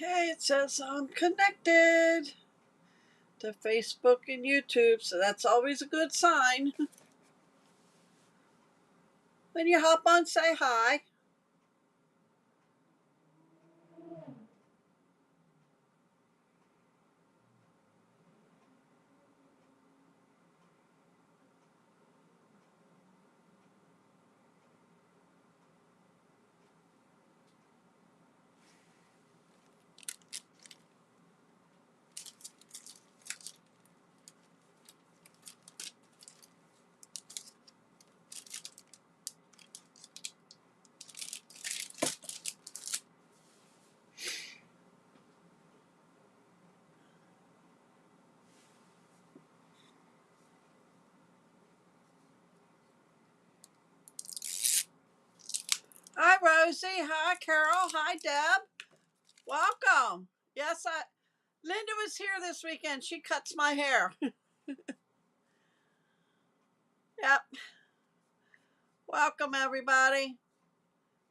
Okay, it says I'm connected to Facebook and YouTube, so that's always a good sign. When you hop on, say hi. Hi, Rosie. Hi, Carol. Hi, Deb. Welcome. Yes, Linda was here this weekend. She cuts my hair. Yep. Welcome, everybody.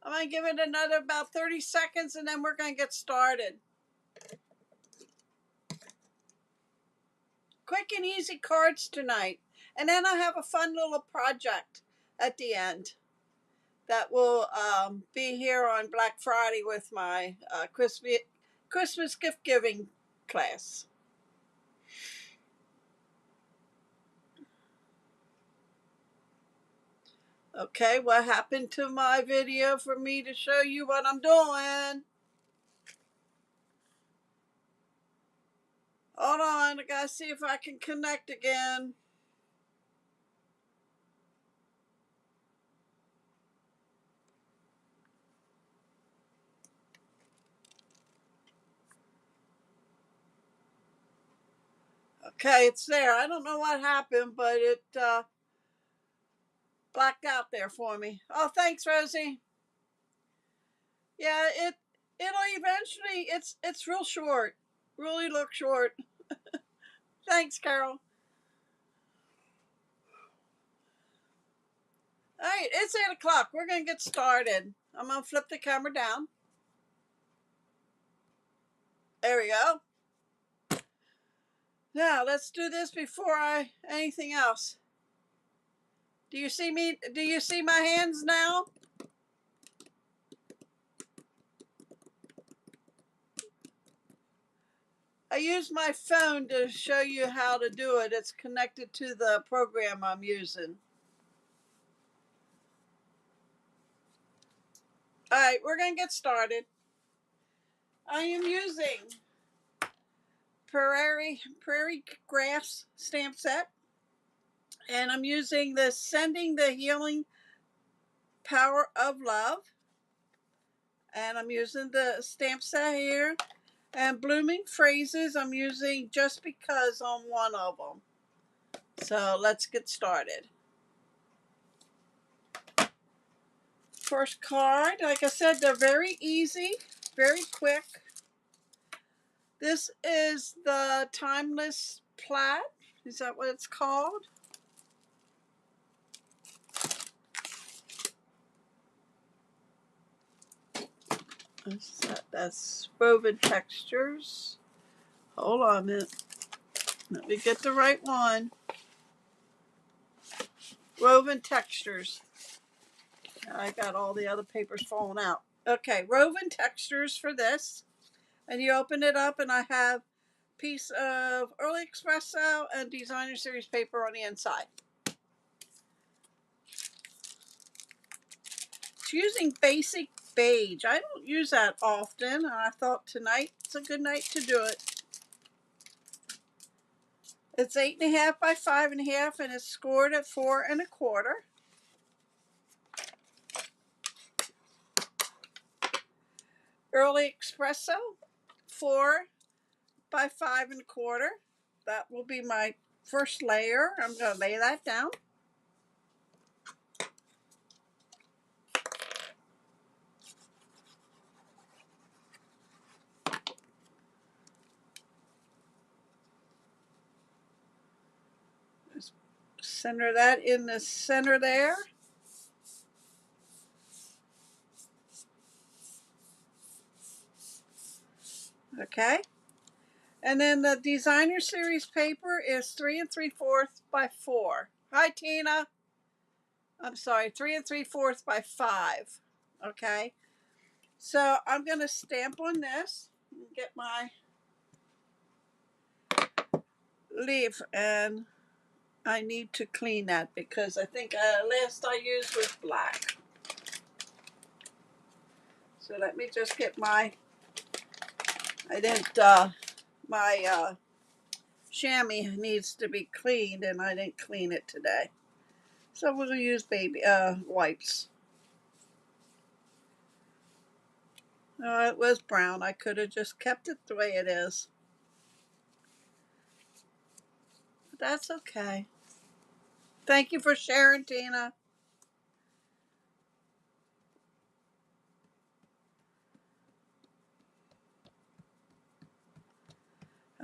I'm going to give it another about 30 seconds, and then we're going to get started. Quick and easy cards tonight. And then I have a fun little project at the end that will be here on Black Friday with my Christmas gift giving class. Okay, what happened to my video for me to show you what I'm doing? Hold on, I gotta see if I can connect again. Okay, it's there. I don't know what happened, but it blacked out there for me. Oh, thanks, Rosie. Yeah, it'll eventually. It's real short. Really look short. Thanks, Carol. All right, it's 8 o'clock. We're gonna get started. I'm gonna flip the camera down. There we go. Now let's do this before anything else. Do you see me? Do you see my hands now? I use my phone to show you how to do it. It's connected to the program I'm using. All right, we're gonna get started. I am using Prairie Grass Stamp Set, and I'm using the Sending the Healing Power of Love, and I'm using the stamp set here. And Blooming Phrases, I'm using Just Because on one of them. So let's get started. First card, like I said, they're very easy, very quick. This is the Timeless Plaid. Is that what it's called? That's Woven Textures. Hold on a minute. Let me get the right one. Woven Textures. I got all the other papers falling out. Okay, Woven Textures for this. And you open it up, and I have a piece of Early Espresso and Designer Series paper on the inside. It's using Basic Beige. I don't use that often, and I thought tonight's a good night to do it. It's 8.5 by 5.5, and it's scored at 4 1/4. Early Espresso, 4 by 5 1/4. That will be my first layer. I'm going to lay that down. Just center that in the center there. Okay. And then the designer series paper is 3 3/4 by 4. Hi, Tina. I'm sorry, 3 3/4 by 5. Okay. So I'm going to stamp on this. Get my leaf, and I need to clean that because I think last I used was black. So let me just get my, I didn't, my chamois needs to be cleaned and I didn't clean it today. So we're going to use baby wipes. Oh, it was brown. I could have just kept it the way it is. But that's okay. Thank you for sharing, Tina.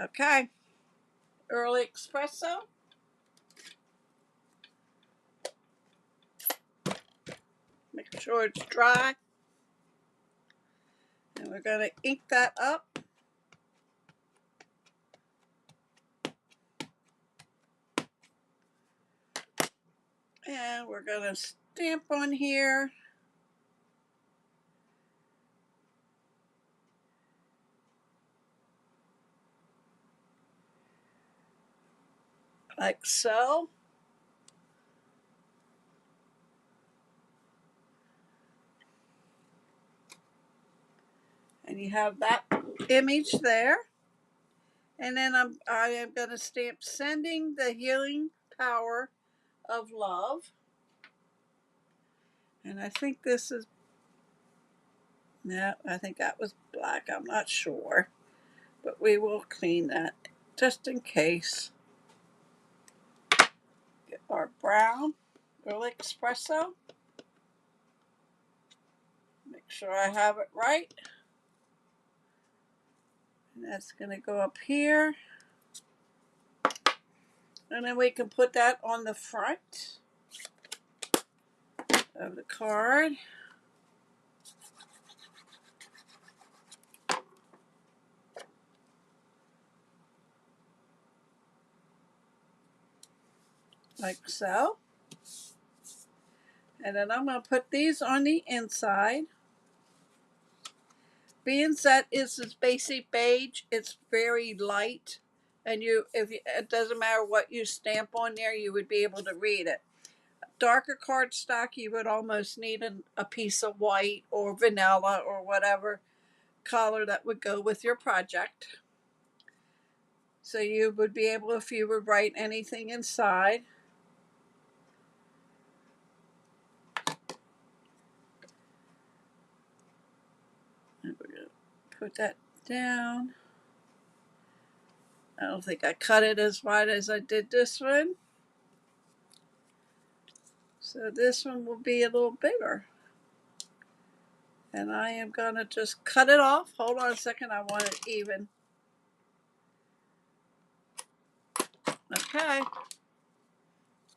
Okay. Early espresso. Make sure it's dry. And we're going to ink that up. And we're going to stamp on here. Like so. And you have that image there. And then I am going to stamp sending the healing power of love. And I think this is, no, I think that was black. I'm not sure. But we will clean that just in case. Get our brown early espresso. Make sure I have it right. And that's going to go up here. And then we can put that on the front of the card. Like so. And then I'm going to put these on the inside. Being that is this basic beige, it's very light. And it doesn't matter what you stamp on there, you would be able to read it. Darker cardstock, you would almost need a piece of white or vanilla or whatever color that would go with your project. So you would be able, if you would write anything inside. And we're going to put that down. I don't think I cut it as wide as I did this one. So this one will be a little bigger. And I am going to just cut it off. Hold on a second. I want it even. Okay.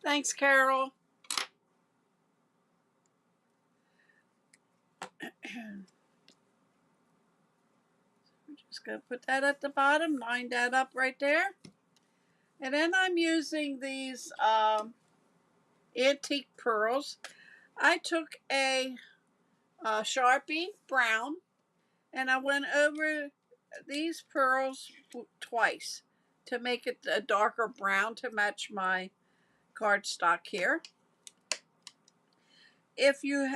Thanks, Carol. We're just going to put that at the bottom. Line that up right there. And then I'm using these antique pearls. I took a Sharpie brown and I went over these pearls twice to make it a darker brown to match my cardstock here. If you,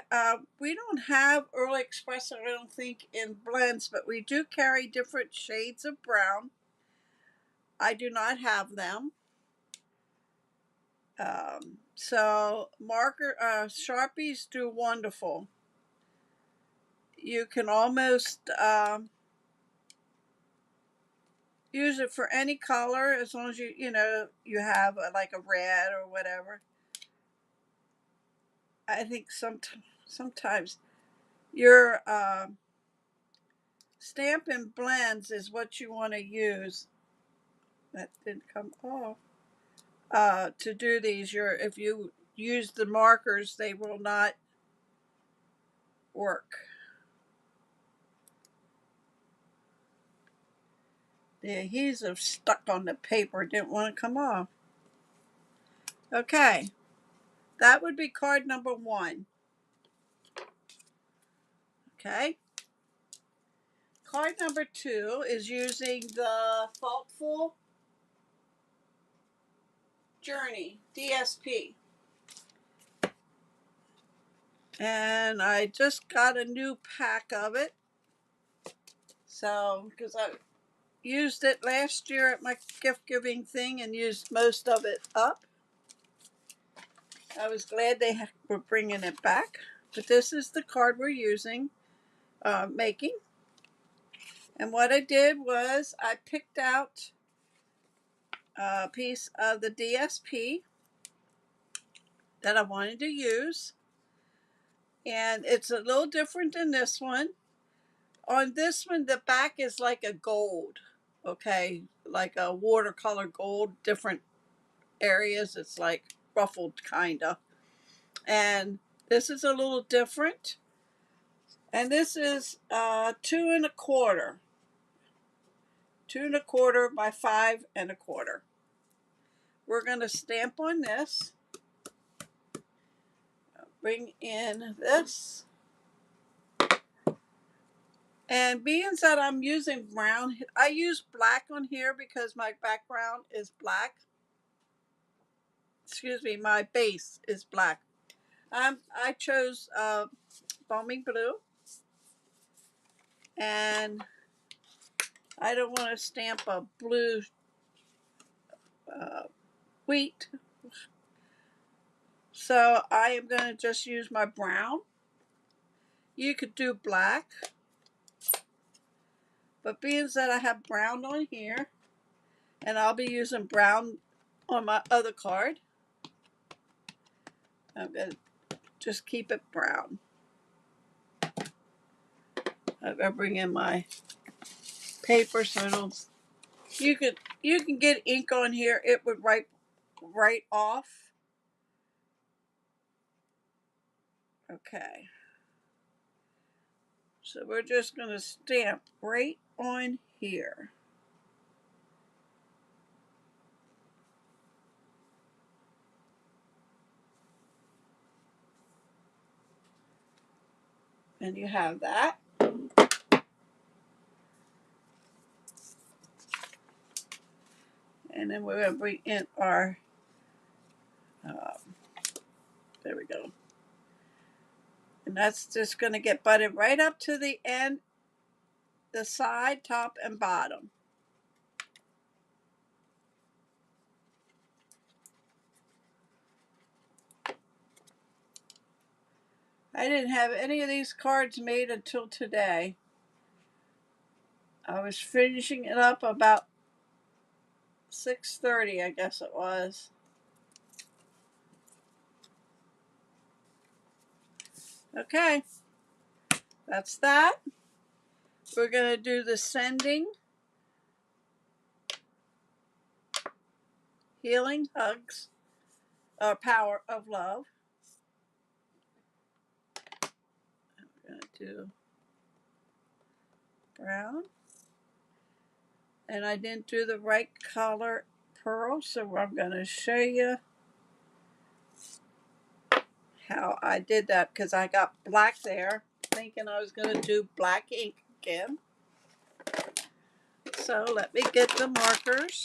we don't have early espresso, I don't think, in blends, but we do carry different shades of brown. I do not have them. So Sharpies do wonderful. You can almost use it for any color as long as you have like a red or whatever. I think sometimes your Stampin' Blends is what you want to use. That didn't come off. To do these, if you use the markers, they will not work. The adhesive stuck on the paper, didn't want to come off. Okay, that would be card number 1. Okay. Card number 2 is using the Thoughtful Journey DSP. And I just got a new pack of it. So, because I used it last year at my gift giving thing and used most of it up. I was glad they were bringing it back. But this is the card we're using, making. And what I did was I picked out a piece of the DSP that I wanted to use. And it's a little different than this one. On this one, the back is like a gold, okay, like a watercolor gold, different areas. It's like ruffled kind of. And this is a little different. And this is 2¼ by 5¼ We're going to stamp on this. Bring in this. And being that I'm using brown, I use black on here because my background is black. Excuse me, my base is black. I chose foaming blue. And I don't want to stamp a blue wheat. So I am going to just use my brown. You could do black. But being that I have brown on here, and I'll be using brown on my other card, I'm going to just keep it brown. I'm going to bring in my paper so it'll, you can get ink on here. It would wipe right off. Okay. So we're just going to stamp right on here. And you have that. And then we're going to bring in our, there we go. And that's just going to get butted right up to the end, the side, top, and bottom. I didn't have any of these cards made until today. I was finishing it up about 6:30, I guess it was. Okay, that's that. We're going to do the sending, healing hugs, power of love. I'm going to do brown. And I didn't do the right color pearl, so I'm going to show you how I did that because I got black there, thinking I was going to do black ink again. So let me get the markers.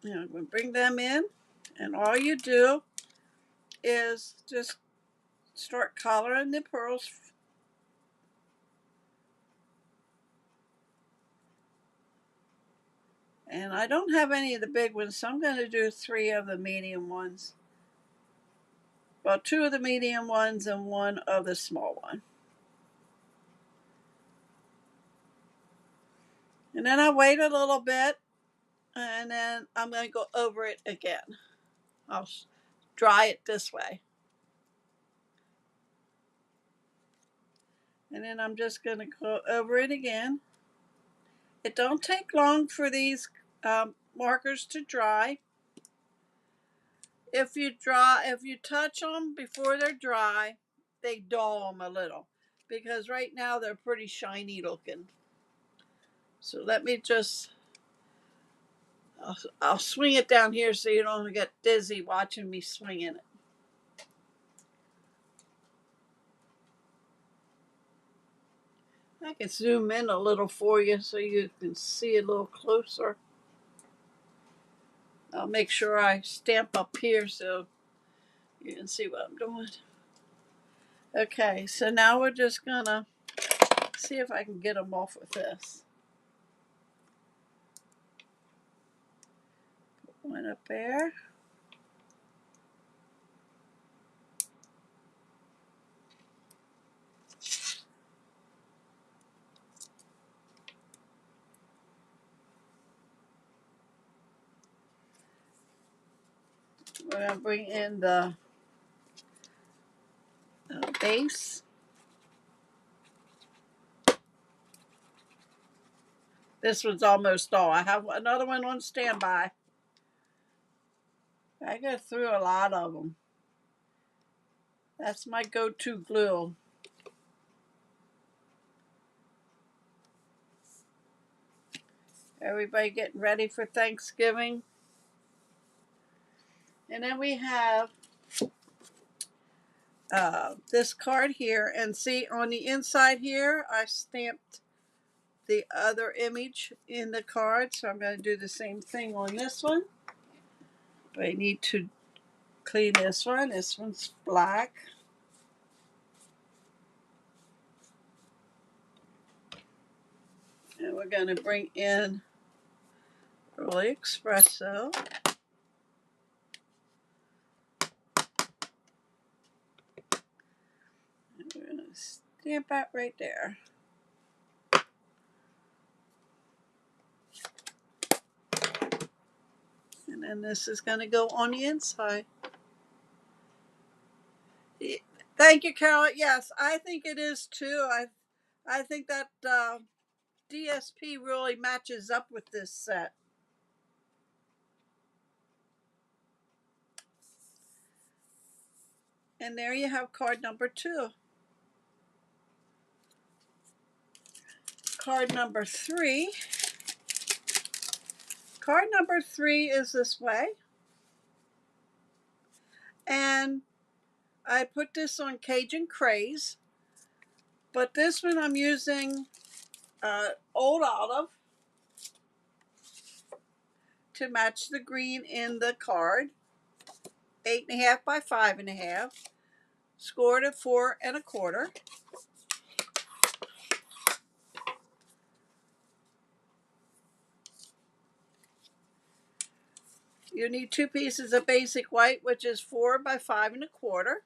And I'm going to bring them in, and all you do is just start coloring the pearls. And I don't have any of the big ones, so I'm going to do 3 of the medium ones. Well, 2 of the medium ones and 1 of the small one. And then I wait a little bit, and then I'm going to go over it again. I'll dry it this way. And then I'm just going to go over it again. It don't take long for these markers to dry. If you touch them before they're dry, they dull them a little. because right now they're pretty shiny looking. So let me just, I'll swing it down here so you don't get dizzy watching me swinging it. I can zoom in a little for you so you can see a little closer. I'll make sure I stamp up here so you can see what I'm doing. Okay, so now we're just gonna see if I can get them off with this. Put one up there. We're gonna bring in the base. This one's almost all. I have another one on standby. I go through a lot of them. That's my go-to glue. Everybody getting ready for Thanksgiving. And then we have this card here. And see, on the inside here, I stamped the other image in the card. So I'm going to do the same thing on this one. But I need to clean this one. This one's black. And we're going to bring in Early Espresso. And we're going to stamp that right there. And then this is going to go on the inside. Thank you, Carol. Yes, I think it is too. I think that DSP really matches up with this set. And there you have card number 2. Card number 3. Card number 3 is this way. And I put this on Cajun Craze. But this one I'm using Old Olive to match the green in the card. 8.5 by 5.5. Scored at 4 1/4. You need 2 pieces of basic white, which is 4 by 5 1/4,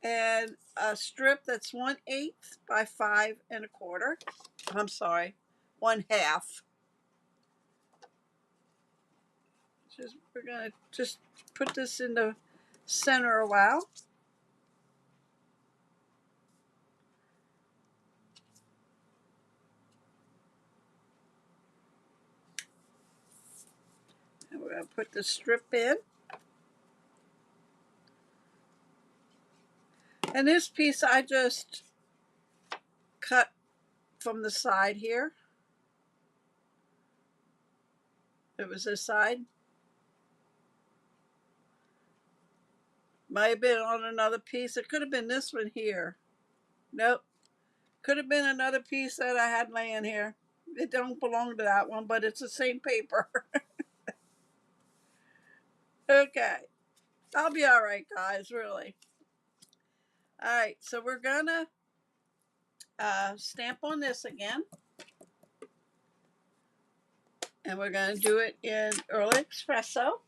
and a strip that's 1/8 by 5 1/4. I'm sorry, 1/2. We're gonna just put this in the center a while. And we're gonna put the strip in. And this piece I just cut from the side here. It was this side. Might have been on another piece. It could have been this one here. Nope. Could have been another piece that I had laying here. It don't belong to that one, but it's the same paper. Okay. I'll be all right, guys, really. All right, so we're gonna stamp on this again. And we're gonna do it in Early Espresso.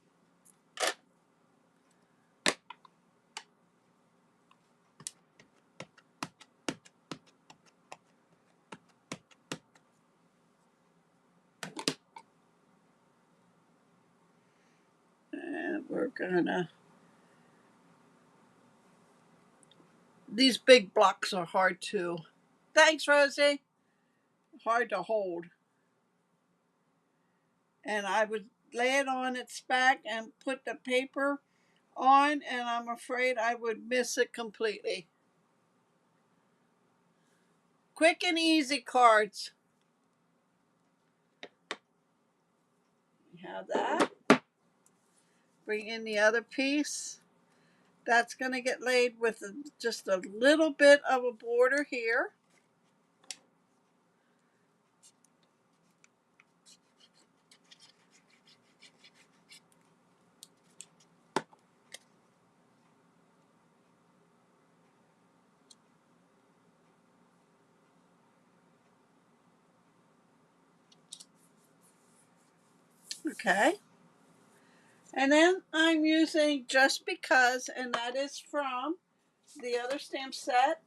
And we're gonna, these big blocks are hard to, thanks, Rosie, hard to hold. And I would lay it on its back and put the paper on, and I'm afraid I would miss it completely. Quick and easy cards. We have that. Bring in the other piece. That's going to get laid with just a little bit of a border here. Okay. And then I'm using Just Because, and that is from the other stamp set,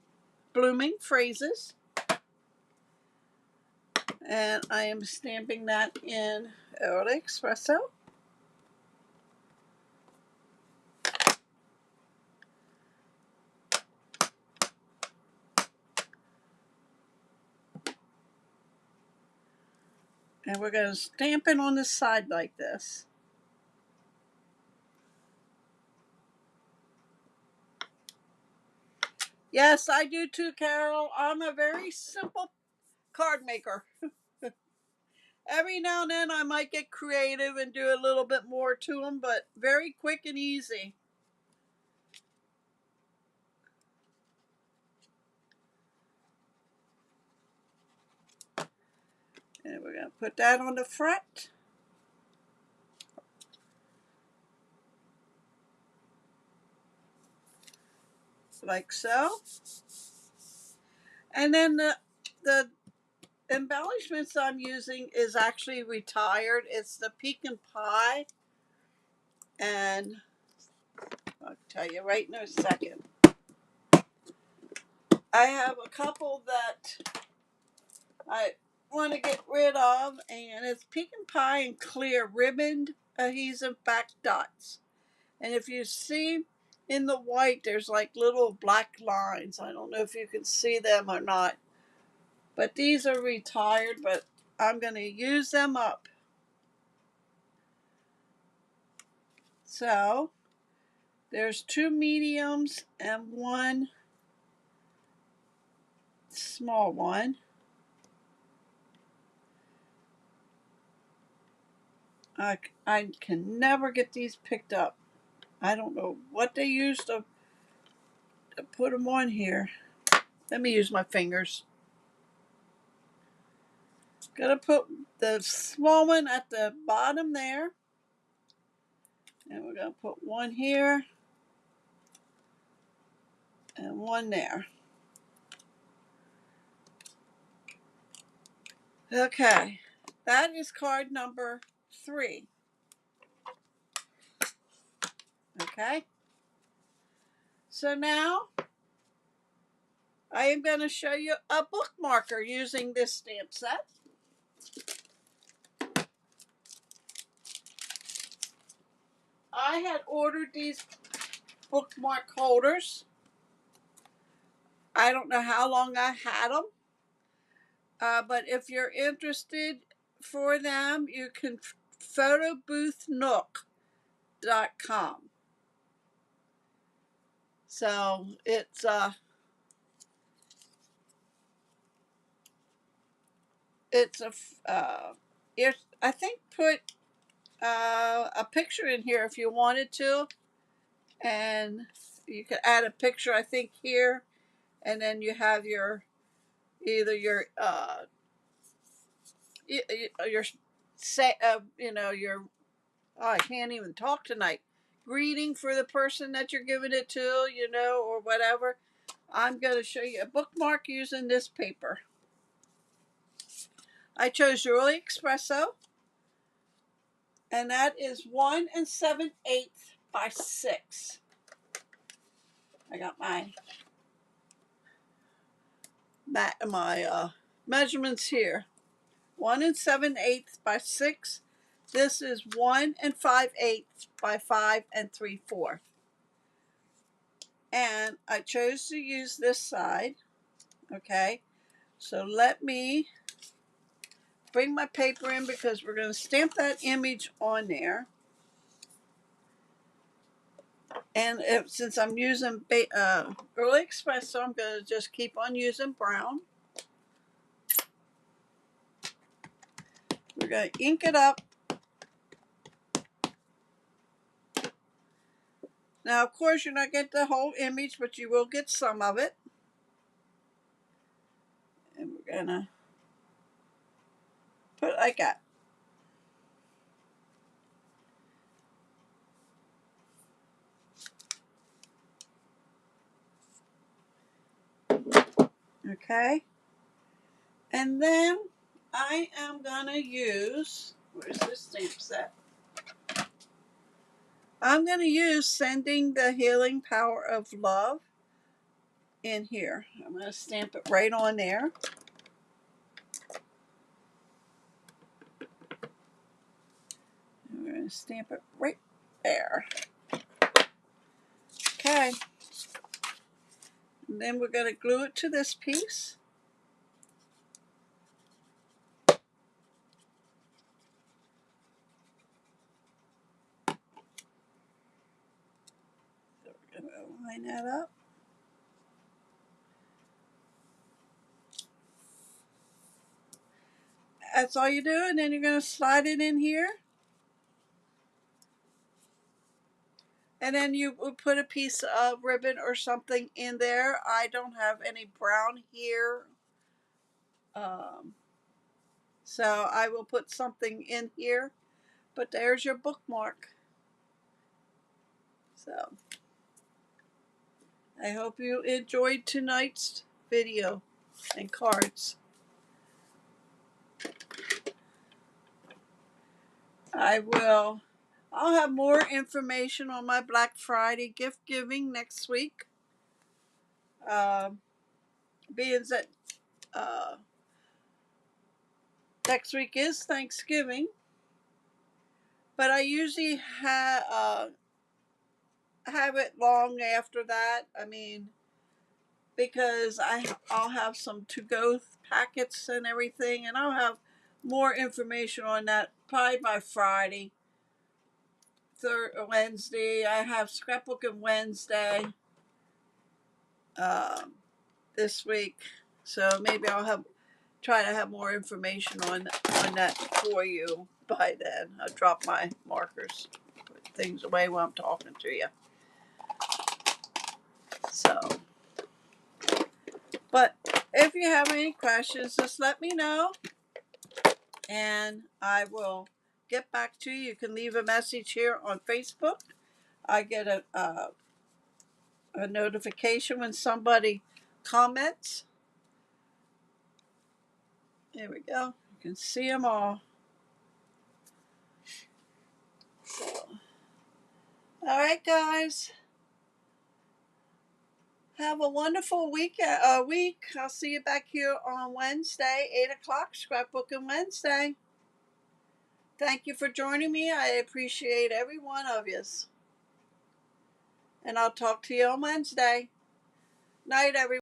Blooming Phrases. And I am stamping that in Early Espresso. And we're going to stamp it on the side like this. Yes, I do too, Carol. I'm a very simple card maker. Every now and then I might get creative and do a little bit more to them, but very quick and easy. And we're going to put that on the front. Like so. And then the embellishments I'm using is actually retired. It's the pecan pie. And I'll tell you right in a second. I have a couple that I want to get rid of, and it's pecan pie and clear ribboned adhesive back dots. And if you see in the white, there's like little black lines. I don't know if you can see them or not. But these are retired, but I'm going to use them up. So there's 2 mediums and 1 small one. I can never get these picked up. I don't know what they used to put them on here. Let me use my fingers. Gonna put the small one at the bottom there. And we're gonna put one here and one there. Okay, that is card number 3. Okay, so now I am going to show you a bookmarker using this stamp set. I had ordered these bookmark holders. I don't know how long I had them, but if you're interested for them, you can photoboothnook.com. So it's I think put a picture in here if you wanted to, and you could add a picture I think here, and then you have your either your say your I can't even talk tonight, greeting for the person that you're giving it to, or whatever. I'm going to show you a bookmark using this paper. I chose Early Espresso, and that is 1 7/8 by 6. I got my measurements here. 1 7/8 by 6. This is 1 5/8 by 5 3/4. And I chose to use this side. Okay, so let me bring my paper in because we're going to stamp that image on there. And since I'm using Early Espresso, I'm going to just keep on using brown. going to ink it up. Now, of course, you're not getting the whole image, but you will get some of it. And we're going to put it like that. Okay. And then I am going to use, where's this stamp set? I'm going to use Sending the Healing Power of Love in here. I'm going to stamp it right on there. I'm going to stamp it right there. Okay. And then we're going to glue it to this piece. So we're going to line that up. That's all you do, and then you're going to slide it in here. And then you would put a piece of ribbon or something in there. I don't have any brown here. So I will put something in here. But there's your bookmark. So I hope you enjoyed tonight's video and cards. I'll have more information on my Black Friday gift giving next week. Being that next week is Thanksgiving, but I usually have it long after that. I mean, because I'll have some to-go packets and everything, and I'll have more information on that probably by Friday. Wednesday, I have scrapbooking Wednesday this week, so maybe I'll try to have more information on that for you by then. I'll drop my markers, put things away while I'm talking to you. So, but if you have any questions, just let me know, and I will get back to you. You can leave a message here on Facebook. I get a notification when somebody comments. There we go. You can see them all. So, all right, guys. Have a wonderful week. I'll see you back here on Wednesday, 8 o'clock, Scrapbooking Wednesday. Thank you for joining me. I appreciate every one of you. And I'll talk to you on Wednesday. Night, everyone.